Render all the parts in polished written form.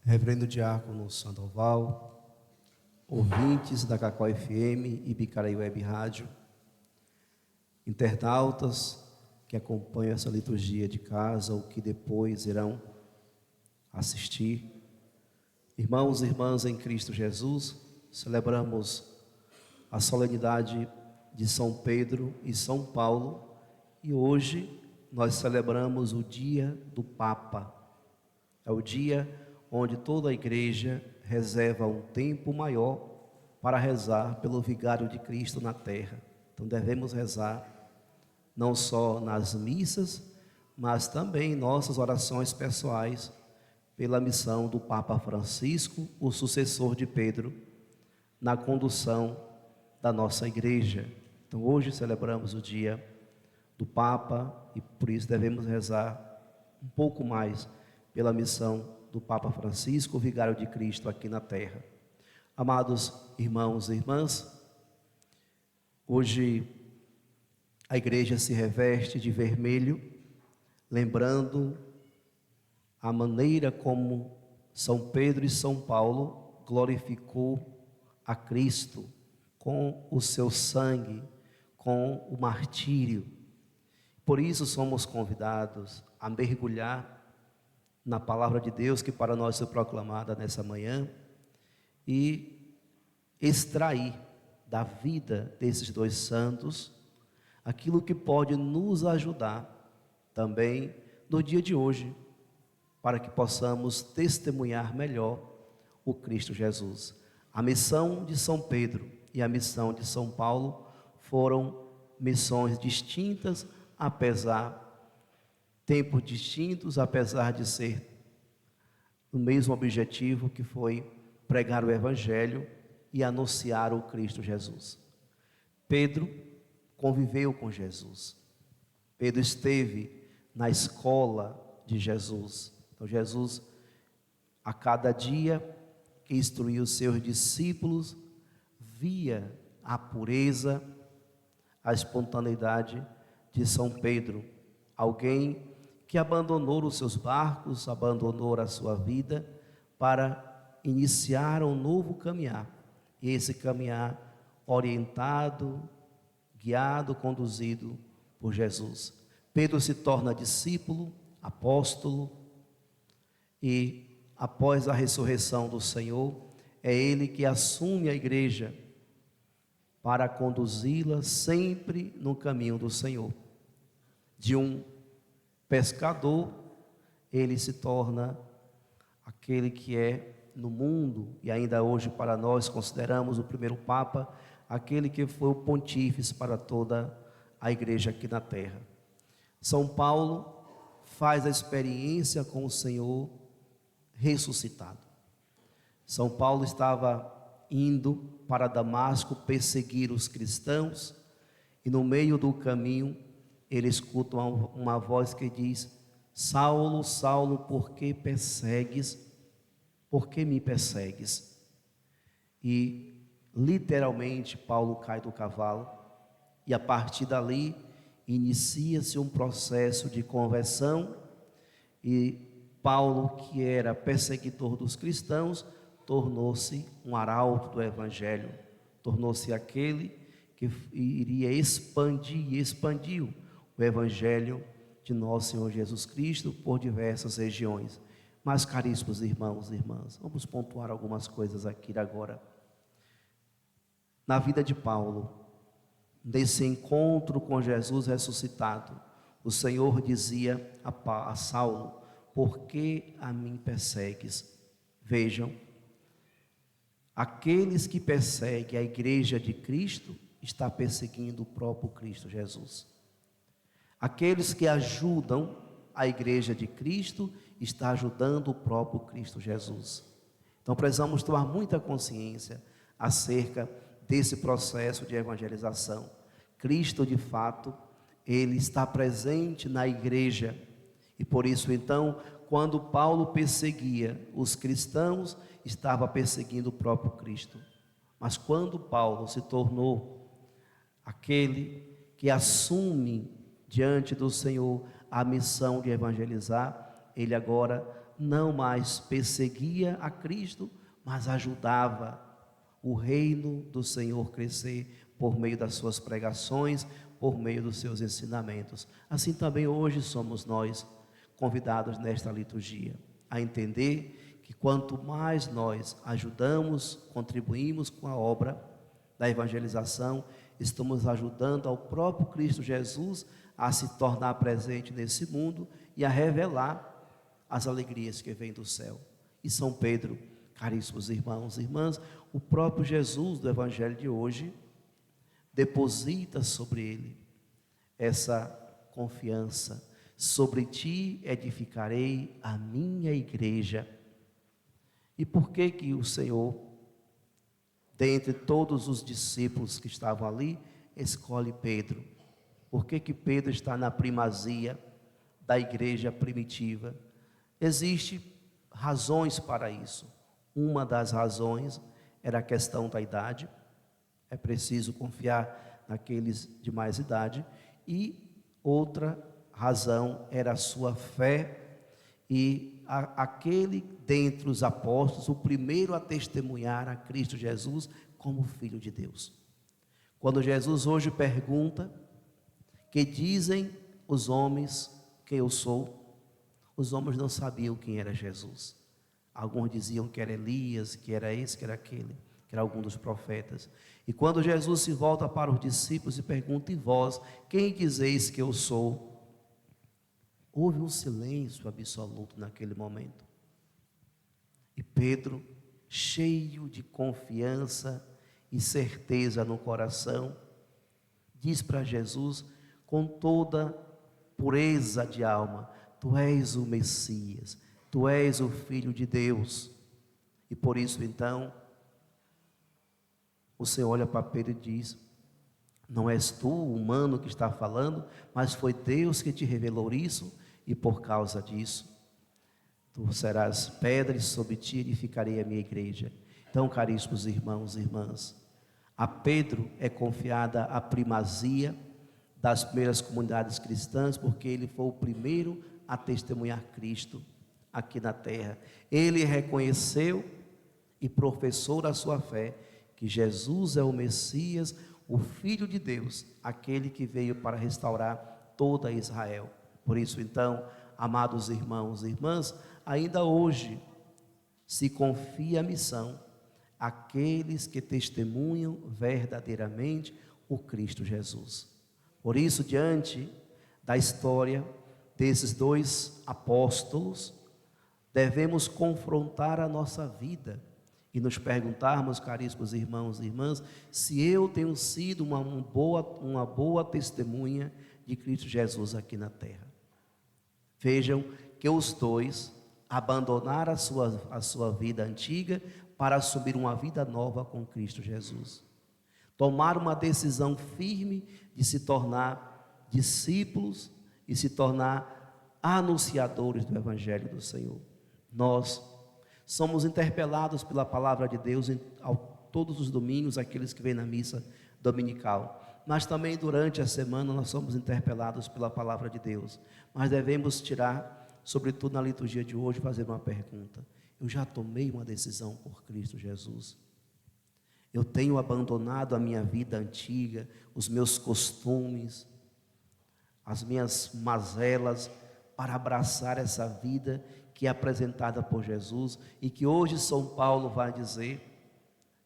Reverendo Diácono Sandoval, ouvintes da Cacó FM e Bicaraí Web Rádio, internautas que acompanham essa liturgia de casa ou que depois irão assistir, irmãos e irmãs em Cristo Jesus, celebramos a solenidade de São Pedro e São Paulo e hoje nós celebramos o dia do Papa. É o dia onde toda a igreja reserva um tempo maior para rezar pelo vigário de Cristo na terra. Então devemos rezar não só nas missas, mas também em nossas orações pessoais pela missão do Papa Francisco, o sucessor de Pedro, na condução da nossa igreja. Então hoje celebramos o dia do Papa e por isso devemos rezar um pouco mais pela missão do Papa Francisco, o vigário de Cristo aqui na terra. Amados irmãos e irmãs, hoje a igreja se reveste de vermelho, lembrando a maneira como São Pedro e São Paulo glorificou a Cristo com o seu sangue, com o martírio. Por isso somos convidados a mergulhar na palavra de Deus que para nós foi proclamada nessa manhã e extrair da vida desses dois santos aquilo que pode nos ajudar também no dia de hoje, para que possamos testemunhar melhor o Cristo Jesus. A missão de São Pedro e a missão de São Paulo foram missões distintas, tempos distintos, apesar de ser o mesmo objetivo, que foi pregar o Evangelho e anunciar o Cristo Jesus. Pedro conviveu com Jesus. Pedro esteve na escola de Jesus. Então Jesus, a cada dia que instruía os seus discípulos, via a pureza, a espontaneidade de São Pedro, alguém que abandonou os seus barcos, abandonou a sua vida para iniciar um novo caminhar. E esse caminhar orientado, guiado, conduzido por Jesus. Pedro se torna discípulo, apóstolo, e após a ressurreição do Senhor, é ele que assume a igreja para conduzi-la sempre no caminho do Senhor. De um pescador, ele se torna aquele que é no mundo, e ainda hoje para nós consideramos o primeiro Papa, aquele que foi o pontífice para toda a igreja aqui na terra. São Paulo faz a experiência com o Senhor ressuscitado. São Paulo estava indo para Damasco perseguir os cristãos, e no meio do caminho ele escuta uma voz que diz: Saulo, Saulo, por que persegues? Por que me persegues? E literalmente Paulo cai do cavalo, e a partir dali inicia-se um processo de conversão, e Paulo, que era perseguidor dos cristãos, tornou-se um arauto do Evangelho, tornou-se aquele que iria expandir e expandiu o Evangelho de nosso Senhor Jesus Cristo por diversas regiões. Mas, caríssimos irmãos e irmãs, vamos pontuar algumas coisas aqui agora. Na vida de Paulo, nesse encontro com Jesus ressuscitado, o Senhor dizia a Saulo: por que a mim persegues? Vejam, aqueles que perseguem a igreja de Cristo está perseguindo o próprio Cristo Jesus. Aqueles que ajudam a igreja de Cristo está ajudando o próprio Cristo Jesus. Então precisamos tomar muita consciência acerca desse processo de evangelização. Cristo, de fato, ele está presente na igreja, e por isso então, quando Paulo perseguia os cristãos, estava perseguindo o próprio Cristo. Mas quando Paulo se tornou aquele que assume diante do Senhor a missão de evangelizar, ele agora não mais perseguia a Cristo, mas ajudava o reino do Senhor crescer por meio das suas pregações, por meio dos seus ensinamentos. Assim também hoje somos nós convidados nesta liturgia a entender que quanto mais nós ajudamos, contribuímos com a obra da evangelização, estamos ajudando ao próprio Cristo Jesus a se tornar presente nesse mundo e a revelar as alegrias que vêm do céu. E São Pedro, caríssimos irmãos e irmãs, o próprio Jesus do Evangelho de hoje deposita sobre ele essa confiança: sobre ti edificarei a minha igreja. E por que que o Senhor, dentre todos os discípulos que estavam ali, escolhe Pedro? Por que que Pedro está na primazia da igreja primitiva? Existem razões para isso. Uma das razões era a questão da idade. É preciso confiar naqueles de mais idade. E outra razão era a sua fé, e aquele dentre os apóstolos, o primeiro a testemunhar a Cristo Jesus como Filho de Deus. Quando Jesus hoje pergunta: que dizem os homens que eu sou? Os homens não sabiam quem era Jesus. Alguns diziam que era Elias, que era esse, que era aquele, que era algum dos profetas. E quando Jesus se volta para os discípulos e pergunta: e vós, quem dizeis que eu sou? Houve um silêncio absoluto naquele momento. E Pedro, cheio de confiança e certeza no coração, diz para Jesus com toda pureza de alma: tu és o Messias, tu és o Filho de Deus. E por isso então o Senhor olha para Pedro e diz: não és tu, o humano, que está falando, mas foi Deus que te revelou isso, e por causa disso tu serás pedra, e sobre ti edificarei a minha igreja. Então, caríssimos irmãos e irmãs, a Pedro é confiada a primazia das primeiras comunidades cristãs, porque ele foi o primeiro a testemunhar Cristo aqui na terra. Ele reconheceu e professou a sua fé que Jesus é o Messias, o Filho de Deus, aquele que veio para restaurar toda Israel. Por isso então, amados irmãos e irmãs, ainda hoje se confia a missão àqueles que testemunham verdadeiramente o Cristo Jesus. Por isso, diante da história desses dois apóstolos, devemos confrontar a nossa vida e nos perguntarmos, caríssimos irmãos e irmãs, se eu tenho sido uma boa testemunha de Cristo Jesus aqui na terra. Vejam que os dois abandonaram a sua vida antiga para assumir uma vida nova com Cristo Jesus. Tomaram uma decisão firme de se tornar discípulos e se tornar anunciadores do Evangelho do Senhor. Nós somos interpelados pela palavra de Deus todos os domingos, aqueles que vêm na missa dominical. Mas também durante a semana nós somos interpelados pela palavra de Deus. Mas devemos tirar, sobretudo na liturgia de hoje, fazer uma pergunta: eu já tomei uma decisão por Cristo Jesus? Eu tenho abandonado a minha vida antiga, os meus costumes, as minhas mazelas, para abraçar essa vida que é apresentada por Jesus, e que hoje São Paulo vai dizer,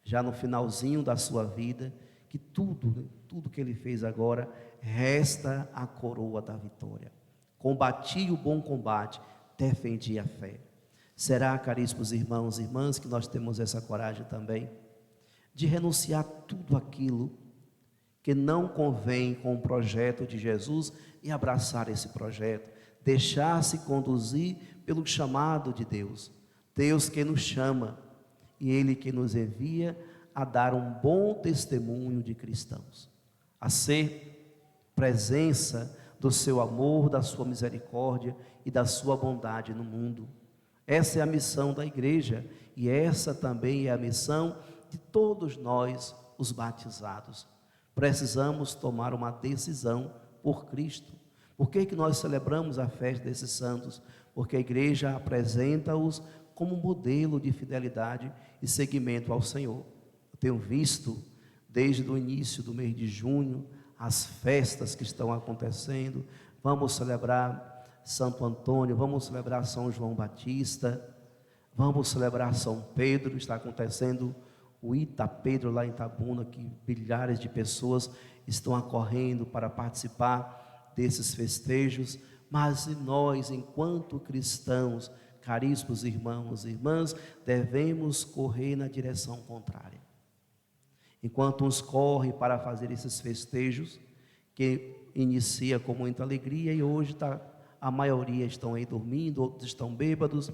já no finalzinho da sua vida, que tudo que ele fez agora, resta a coroa da vitória. Combati o bom combate, defendi a fé. Será, caríssimos irmãos e irmãs, que nós temos essa coragem também, de renunciar tudo aquilo que não convém com o projeto de Jesus e abraçar esse projeto, deixar-se conduzir pelo chamado de Deus. Deus que nos chama e Ele que nos envia a dar um bom testemunho de cristãos, a ser presença do seu amor, da sua misericórdia e da sua bondade no mundo. Essa é a missão da igreja, e essa também é a missão de todos nós, os batizados. Precisamos tomar uma decisão por Cristo, Por que nós celebramos a festa desses santos? Porque a igreja apresenta-os como modelo de fidelidade e seguimento ao Senhor. Eu tenho visto, desde o início do mês de junho, as festas que estão acontecendo. Vamos celebrar Santo Antônio, vamos celebrar São João Batista, vamos celebrar São Pedro. Está acontecendo o Ita Pedro lá em Itabuna, que milhares de pessoas estão acorrendo para participar desses festejos. Mas nós, enquanto cristãos, caríssimos irmãos e irmãs, devemos correr na direção contrária. Enquanto uns correm para fazer esses festejos, que inicia com muita alegria, e hoje a maioria estão aí dormindo, outros estão bêbados,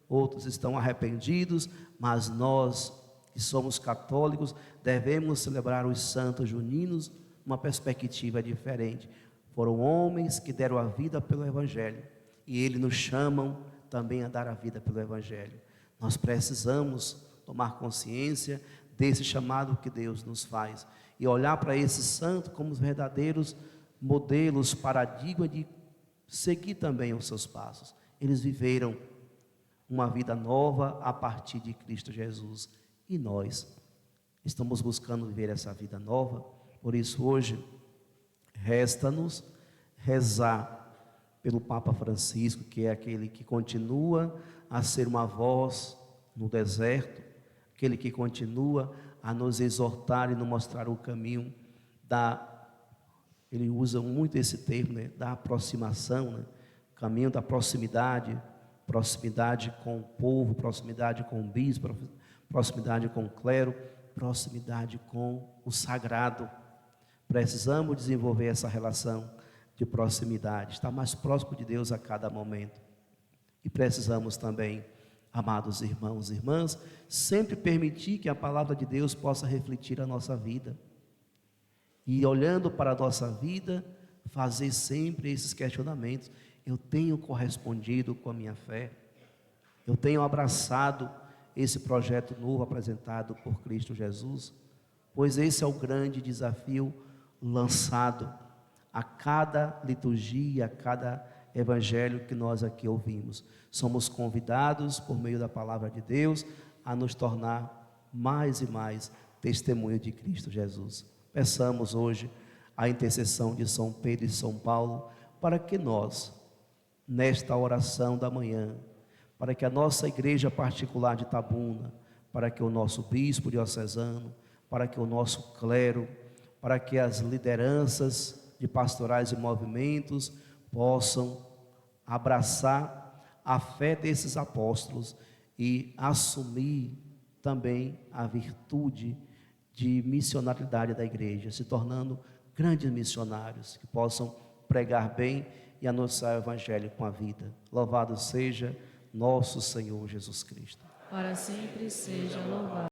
outros estão arrependidos, mas nós, que somos católicos, devemos celebrar os santos juninos uma perspectiva diferente. Foram homens que deram a vida pelo Evangelho, e eles nos chamam também a dar a vida pelo Evangelho. Nós precisamos tomar consciência desse chamado que Deus nos faz, e olhar para esses santos como os verdadeiros modelos, paradigma de seguir também os seus passos. Eles viveram uma vida nova a partir de Cristo Jesus, e nós estamos buscando viver essa vida nova. Por isso hoje resta-nos rezar pelo Papa Francisco, que é aquele que continua a ser uma voz no deserto, aquele que continua a nos exortar e nos mostrar o caminho ele usa muito esse termo, né, da aproximação, né, caminho da proximidade, proximidade com o povo, proximidade com o bispo, proximidade com o clero, proximidade com o sagrado. Precisamos desenvolver essa relação de proximidade, estar mais próximo de Deus a cada momento. E precisamos também, amados irmãos e irmãs, sempre permitir que a palavra de Deus possa refletir a nossa vida. E olhando para a nossa vida, fazer sempre esses questionamentos. Eu tenho correspondido com a minha fé? Eu tenho abraçado esse projeto novo apresentado por Cristo Jesus? Pois esse é o grande desafio lançado a cada liturgia, a cada evangelho que nós aqui ouvimos. Somos convidados, por meio da palavra de Deus, a nos tornar mais e mais testemunho de Cristo Jesus. Peçamos hoje a intercessão de São Pedro e São Paulo, para que nós, nesta oração da manhã, para que a nossa igreja particular de Itabuna, para que o nosso bispo diocesano, para que o nosso clero, para que as lideranças de pastorais e movimentos possam abraçar a fé desses apóstolos e assumir também a virtude de missionalidade da igreja, se tornando grandes missionários, que possam pregar bem e anunciar o evangelho com a vida. Louvado seja nosso Senhor Jesus Cristo. Para sempre seja louvado.